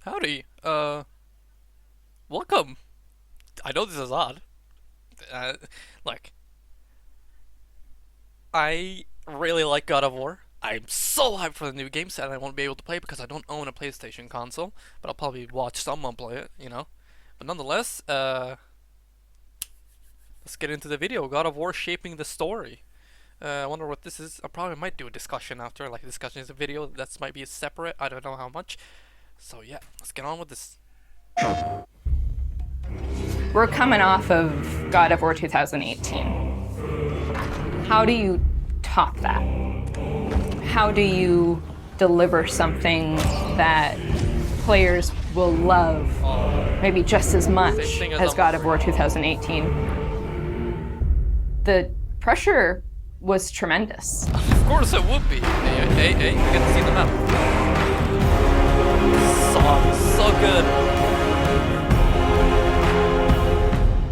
Howdy. Welcome. I know this is odd. Uh, like, I really like God of War. I'm so hyped for the new game set. I won't be able to play it because I don't own a PlayStation console, but I'll probably watch someone play it. But nonetheless, let's get into the video. God of War shaping the story. I wonder what this is. I probably might do a discussion after, like discussion is a video. That might be separate. I don't know how much. So yeah, let's get on with this. We're coming off of God of War 2018. How do you top that? How do you deliver something that players will love maybe just as much as God of War 2018? The pressure was tremendous. Of course it would be. Hey, we get to see the map. So good.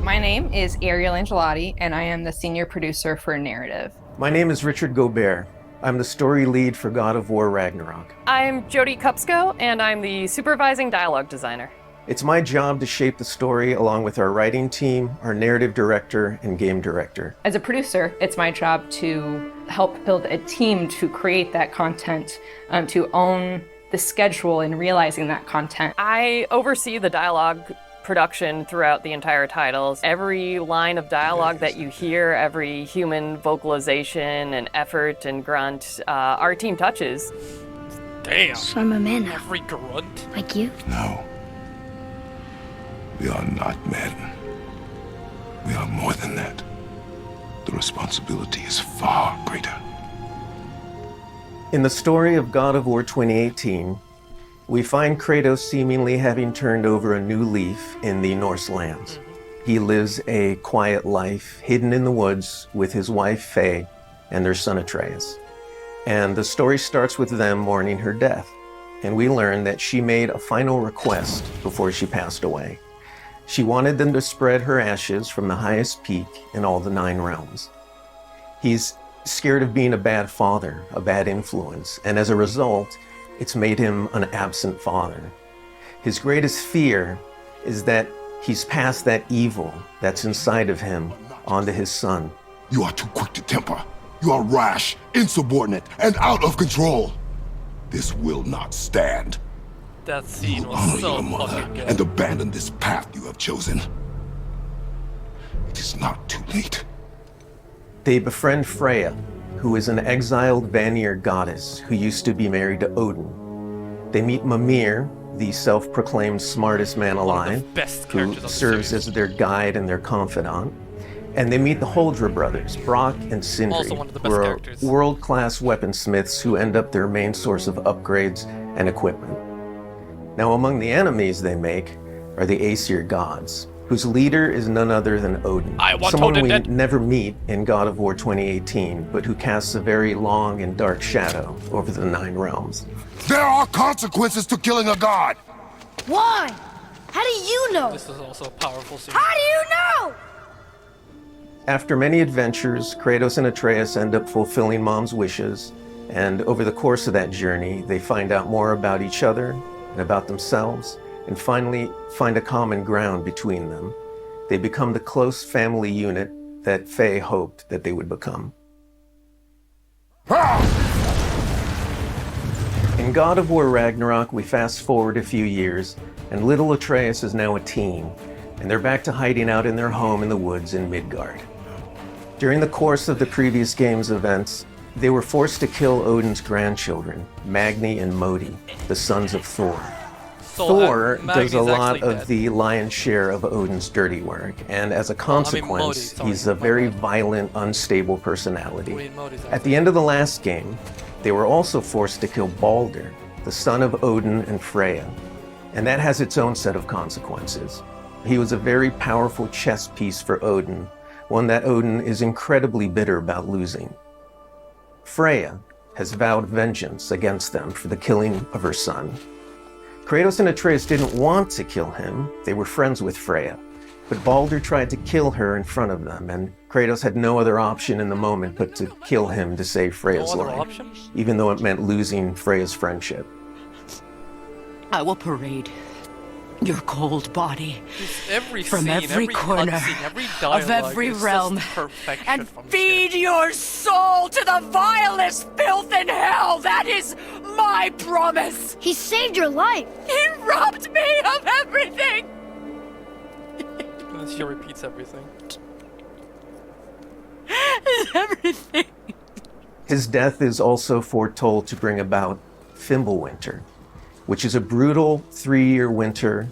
My name is Ariel Angelotti, and I am the senior producer for Narrative. My name is Richard Gobert. I'm the story lead for God of War Ragnarok. I'm Jody Kupsko, and I'm the supervising dialogue designer. It's my job to shape the story along with our writing team, our narrative director, and game director. As a producer, it's my job to help build a team to create that content, to own the schedule in realizing that content. I oversee the dialogue production throughout the entire titles. Every line of dialogue that you hear, every human vocalization and effort and grunt, our team touches. Damn. So I'm a man now. Every grunt. Like you? No. We are not men. We are more than that. The responsibility is far greater. In the story of God of War 2018, we find Kratos seemingly having turned over a new leaf in the Norse lands. He lives a quiet life, hidden in the woods with his wife Faye and their son Atreus. And the story starts with them mourning her death. And we learn that she made a final request before she passed away. She wanted them to spread her ashes from the highest peak in all the 9 realms. He's scared of being a bad father, a bad influence, and as a result, it's made him an absent father. His greatest fear is that he's passed that evil that's inside of him onto his son. You are too quick to temper. You are rash, insubordinate, and out of control. This will not stand. That scene You was honor so your mother fucking and good. abandon this path you have chosen. It is not too late. They befriend Freya, who is an exiled Vanir goddess who used to be married to Odin. They meet Mimir, the self-proclaimed smartest man One of alive, the best who characters of the serves series. as their guide and their confidant. And they meet the Holdra brothers, Brock and Sindri, Also one of the who best are characters. world-class weaponsmiths who end up their main source of upgrades and equipment. Now, among the enemies they make are the Aesir gods, whose leader is none other than Odin, I want someone Odin we dead. never meet in God of War 2018, but who casts a very long and dark shadow over the 9 realms. There are consequences to killing a god! Why? How do you know? This is also a powerful scene. How do you know? After many adventures, Kratos and Atreus end up fulfilling Mom's wishes, and over the course of that journey, they find out more about each other and about themselves, and finally find a common ground between them. They become the close family unit that Faye hoped that they would become. In God of War Ragnarok, we fast forward a few years, and little Atreus is now a teen, and they're back to hiding out in their home in the woods in Midgard. During the course of the previous game's events, they were forced to kill Odin's grandchildren, Magni and Modi, the sons of Thor. So, Thor Magni's does a lot actually of dead. the lion's share of Odin's dirty work, and as a Modi, consequence, sorry, he's a my very bad. violent, unstable personality. Wait, Modi's At the end of the last game, they were also forced to kill Balder, the son of Odin and Freya, and that has its own set of consequences. He was a very powerful chess piece for Odin, one that Odin is incredibly bitter about losing. Freya has vowed vengeance against them for the killing of her son. Kratos and Atreus didn't want to kill him, they were friends with Freya, but Balder tried to kill her in front of them, and Kratos had no other option in the moment but to kill him to save Freya's No other life, option? even though it meant losing Freya's friendship. I will parade your cold body Every from scene, every corner cutscene, every dialogue of every is just realm perfection and from this feed game. your soul to the vilest filth in hell. That is my promise. He saved your life. He robbed me of everything. And then she repeats everything. Everything. His death is also foretold to bring about Fimbulwinter, which is a brutal 3-year winter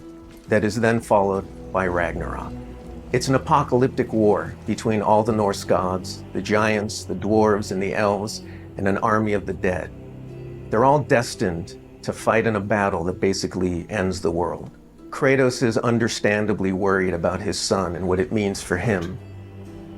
that is then followed by Ragnarok. It's an apocalyptic war between all the Norse gods, the giants, the dwarves, and the elves, and an army of the dead. They're all destined to fight in a battle that basically ends the world. Kratos is understandably worried about his son and what it means for him.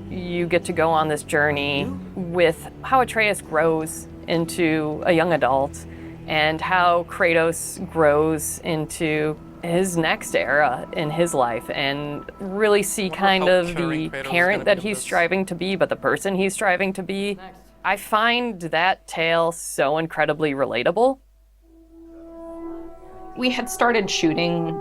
You get to go on this journey with how Atreus grows into a young adult and how Kratos grows into his next era in his life, and really see kind how of caring the Kratos is parent gonna that be in he's this. striving to be, but the person he's striving to be. I find that tale so incredibly relatable. We had started shooting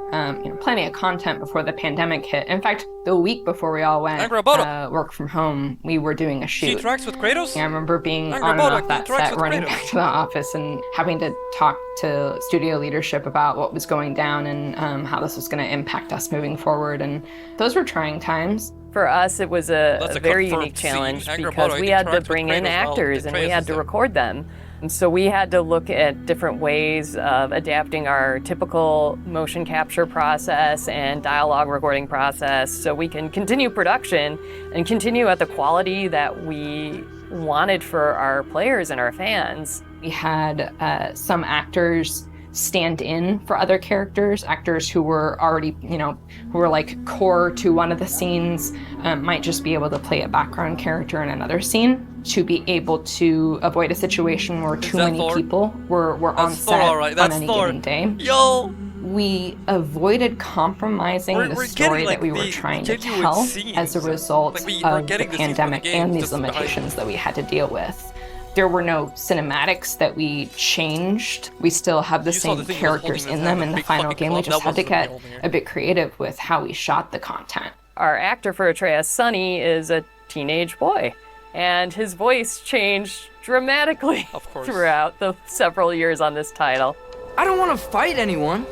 plenty of content before the pandemic hit. In fact, the week before we all went work from home, we were doing a She shoot. interacts with Kratos? I remember being Angry on and Bullock off that interacts set, with running Kratos. back to the office and having to talk to studio leadership about what was going down and how this was going to impact us moving forward. And those were trying times. For us, it was a That's a very confirmed unique scene. challenge Angry because Bullock we had to interacts with bring in Kratos while actors and we Atreus had is to there. record them. And so we had to look at different ways of adapting our typical motion capture process and dialogue recording process so we can continue production and continue at the quality that we wanted for our players and our fans. We had some actors stand in for other characters, actors who were already, who were like core to one of the scenes, might just be able to play a background character in another scene to be able to avoid a situation where too that many Thor? people were on That's Thor, set alright. on That's any Thor. given day. Yo! We avoided compromising We're the getting, story like, that we were the trying to genuine tell scenes. as a result Like, we're of the getting the scenes from the pandemic game and these just behind limitations that we had to deal with. There were no cinematics that we changed. We still have the You saw same the thing he was characters holding in in his them hand, in a the big final fucking game. We club. just That had to wasn't get the only a bit creative with how we shot the content. Our actor for Atreus, Sonny, is a teenage boy, and his voice changed dramatically Of course. throughout the several years on this title. I don't want to fight anyone.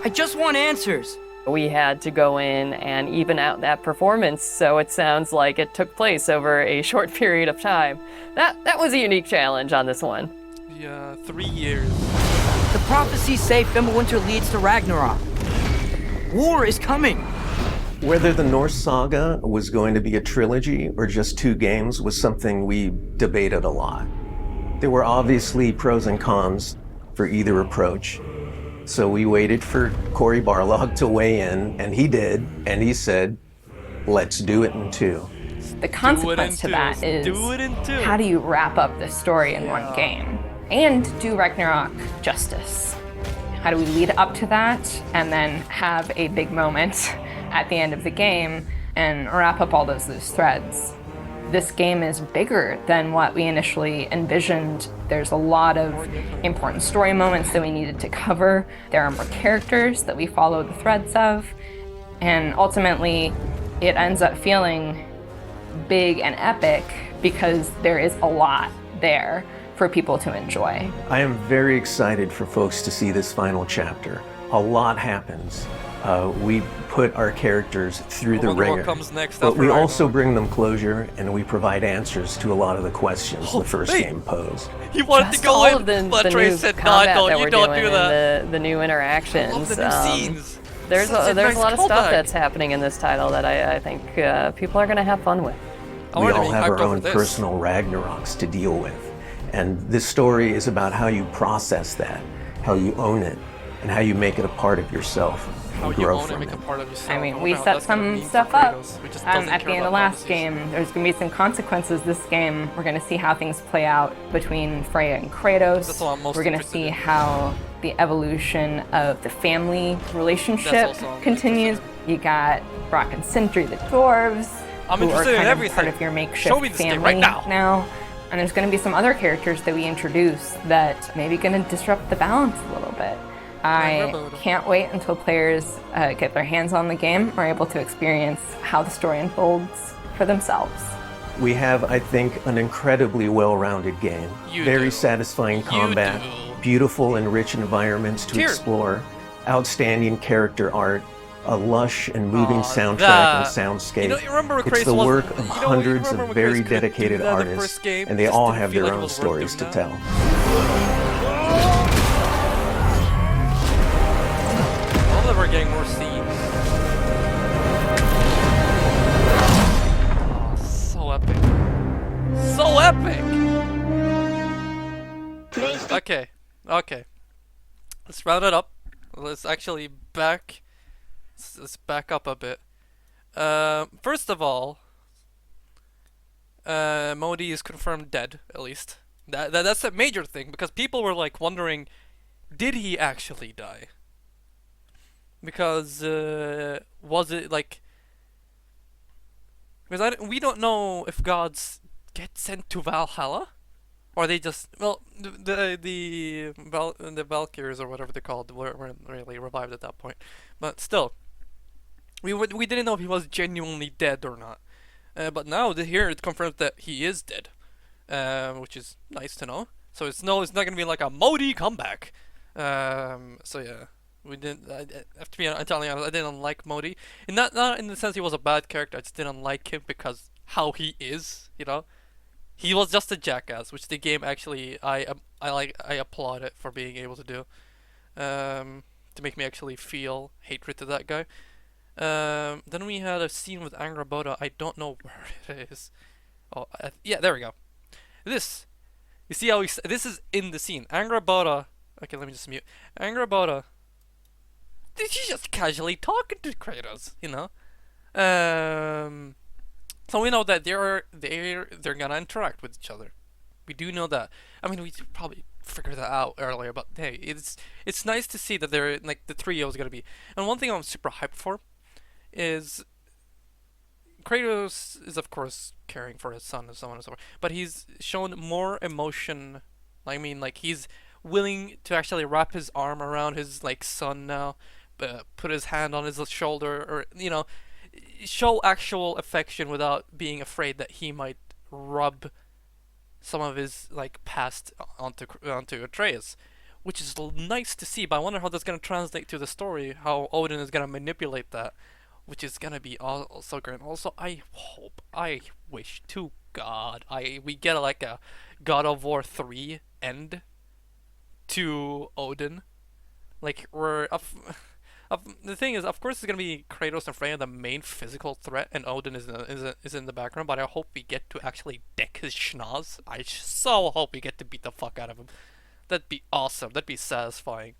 I just want answers. We had to go in and even out that performance so it sounds like it took place over a short period of time. That was a unique challenge on this one. Yeah, 3 years. The prophecies say Fimbulwinter leads to Ragnarok. War is coming. Whether the Norse saga was going to be a trilogy or just 2 games was something we debated a lot. There were obviously pros and cons for either approach. So we waited for Cory Barlog to weigh in, and he did, and he said, let's do it in 2. The consequence to that is Do it in 2. how do you wrap up the story in one game and do Ragnarok justice? How do we lead up to that and then have a big moment at the end of the game and wrap up all those loose threads? This game is bigger than what we initially envisioned. There's a lot of important story moments that we needed to cover. There are more characters that we follow the threads of. And ultimately, it ends up feeling big and epic because there is a lot there for people to enjoy. I am very excited for folks to see this final chapter. A lot happens. We put our characters through the wonder what ringer, comes next but after we Ragnarok. also bring them closure and we provide answers to a lot of the questions the first hey. game posed. He wanted Just to go all in, of the but new Trace said, no, combat don't, that you we're don't doing do that. and the new interactions. Love the new scenes. There's Such a, a there's nice a lot of stuff callback. that's happening in this title that I think people are going to have fun with. I We wanted to all be have hyped our over own this. personal Ragnaroks to deal with. And this story is about how you process that, how you own it, and how you make it a part of yourself How and you grow own it, from make it. a part of yourself. I mean, I we wonder what set that's gonna some mean for stuff up Kratos. We just doesn't at care the end about of last prophecies. game. There's going to be some consequences this game. We're going to see how things play out between Freya and Kratos. That's what I'm most We're going to interested see in. how the evolution of the family relationship That's also I'm continues. interested You got Brock and Sindri, the dwarves, I'm who are interested in kind of everything. part of your makmakeshift Show me this game family right now. And there's going to be some other characters that we introduce that maybe going to disrupt the balance a little bit. I can't wait until players get their hands on the game or are able to experience how the story unfolds for themselves. We have, I think, an incredibly well-rounded game. Very satisfying combat, beautiful and rich environments to explore, outstanding character art, a lush and moving soundtrack and soundscape. It's the work of hundreds of very dedicated artists, and they all have their own stories to tell. All of we're getting more scenes. Oh, so epic. So epic! Okay, okay. Let's round it up. Let's actually let's back up a bit. First of all, Modi is confirmed dead, at least. That's a major thing, because people were like wondering, did he actually die? Because was it like? Because we don't know if gods get sent to Valhalla, or they just the Valkyries or whatever they're called weren't really revived at that point, but still. We didn't know if he was genuinely dead or not, but now here it confirms that he is dead, which is nice to know. So it's not gonna be like a Modi comeback. So yeah, we didn't. I have to be entirely honest. I didn't like Modi, and not in the sense he was a bad character. I just didn't like him because how he is. You know, he was just a jackass, which the game actually I applaud it for being able to do, to make me actually feel hatred to that guy. Then we had a scene with Angrboda. I don't know where it is. Oh, yeah, there we go. This, you see how this is in the scene. Angrboda. Okay, let me just mute. Angrboda. She's just casually talking to Kratos, you know. So we know that they're gonna interact with each other. We do know that. I mean, we probably figured that out earlier, but hey, it's nice to see that they're like the trio is gonna be. And one thing I'm super hyped for is Kratos is of course caring for his son and so on and so forth, but he's shown more emotion. I mean, like he's willing to actually wrap his arm around his like son now, put his hand on his shoulder, or you know, show actual affection without being afraid that he might rub some of his like past onto Atreus, which is nice to see. But I wonder how that's gonna translate to the story, how Odin is gonna manipulate that. Which is gonna be also great. Also, I wish to God we get like a God of War 3 end to Odin. Like the thing is, of course, it's gonna be Kratos and Freya the main physical threat, and Odin is in the background. But I hope we get to actually deck his schnoz. I so hope we get to beat the fuck out of him. That'd be awesome. That'd be satisfying.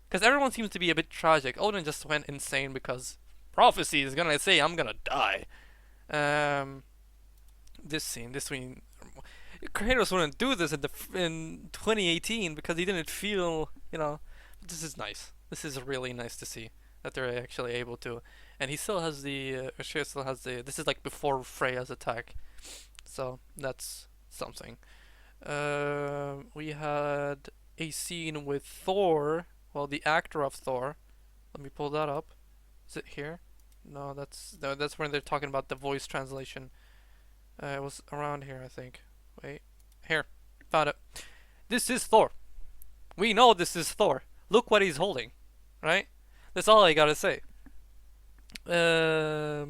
Because everyone seems to be a bit tragic. Odin just went insane because prophecy is gonna say I'm gonna die. This scene, Kratos wouldn't do this in 2018 because he didn't feel, you know. This is nice. This is really nice to see that they're actually able to, and he still has she still has this is like before Freya's attack, so that's something. We had a scene with Thor. Well, the actor of Thor. Let me pull that up. Is it here? No, that's when they're talking about the voice translation. It was around here, I think. Wait, here, found it. This is Thor. We know this is Thor. Look what he's holding, right? That's all I gotta say. So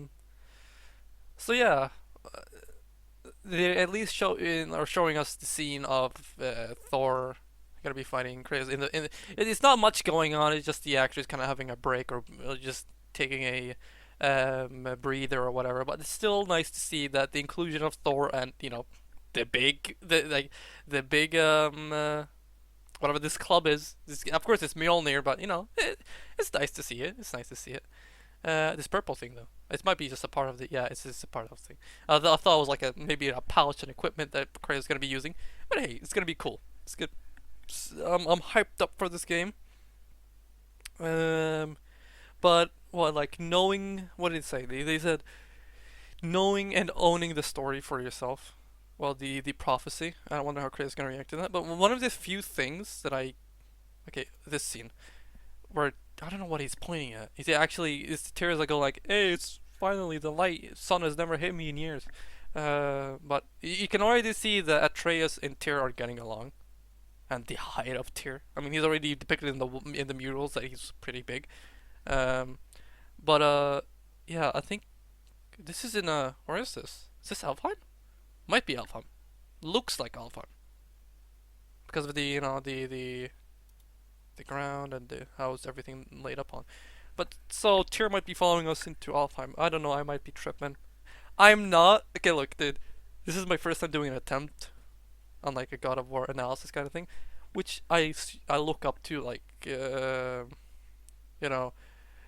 yeah, they at least are showing us the scene of Thor gonna be fighting Kratos. It's not much going on. It's just the actors kind of having a break or just taking a breather or whatever. But it's still nice to see that the inclusion of Thor and the big whatever this club is. Of course, it's Mjolnir, but it's nice to see it. It's nice to see it. This purple thing though, it might be just a part of the it's just a part of the thing. I thought it was like maybe a pouch and equipment that Kratos is gonna be using, but hey, it's gonna be cool. It's good. I'm hyped up for this game. But like knowing, what did it say? They said knowing and owning the story for yourself. well, the prophecy. I wonder how Kratos is gonna react to that. But one of the few things that okay, this scene where I don't know what he's pointing at. He's actually it's tears that go like, "Hey, it's finally the light. Sun has never hit me in years." But you can already see that Atreus and Tyr are getting along, and the height of Tyr. I mean, he's already depicted in the murals that he's pretty big. Um, but yeah, I think this is in where is this? Is this Alfheim? Might be Alfheim. Looks like Alfheim because of the the ground and how is everything laid up on. But so Tyr might be following us into Alfheim. I don't know. I might be tripping. I'm not. Okay, look, dude. This is my first time doing an attempt on like a God of War analysis kind of thing, which I look up to like you know,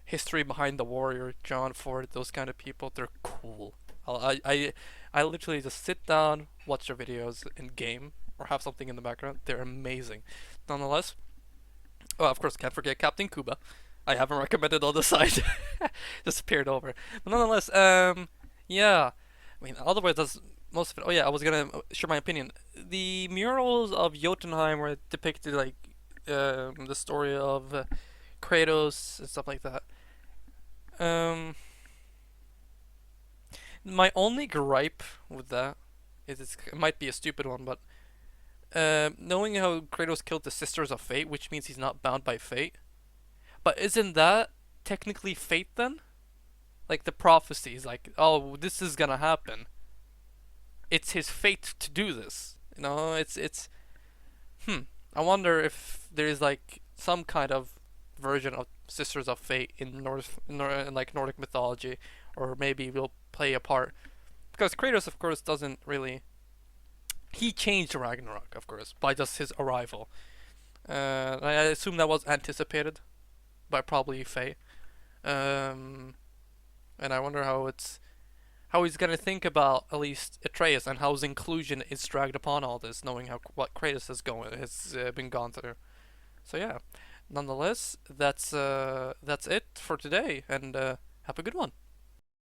history behind the warrior, John Ford, those kind of people. They're cool. I literally just sit down, watch their videos in game, or have something in the background. They're amazing. Nonetheless, oh, of course, can't forget Captain Kuba. I haven't recommended on the side. Just appeared over. But nonetheless, yeah. I mean, otherwise, that's most of it. Oh yeah, I was gonna share my opinion. The murals of Jotunheim were depicted like the story of Kratos and stuff like that. My only gripe with that is it might be a stupid one, but knowing how Kratos killed the Sisters of Fate, which means he's not bound by fate. But isn't that technically fate then? Like the prophecies, like, oh, this is gonna happen. It's his fate to do this. You know, it's. I wonder if there is like some kind of version of Sisters of Fate in like Nordic mythology, or maybe will play a part. Because Kratos, of course, doesn't really. He changed Ragnarok, of course, by just his arrival. I assume that was anticipated by probably Fate. And I wonder how he's gonna think about at least Atreus and how his inclusion is dragged upon all this, knowing what Kratos has been gone through. So yeah, nonetheless, that's it for today, and have a good one.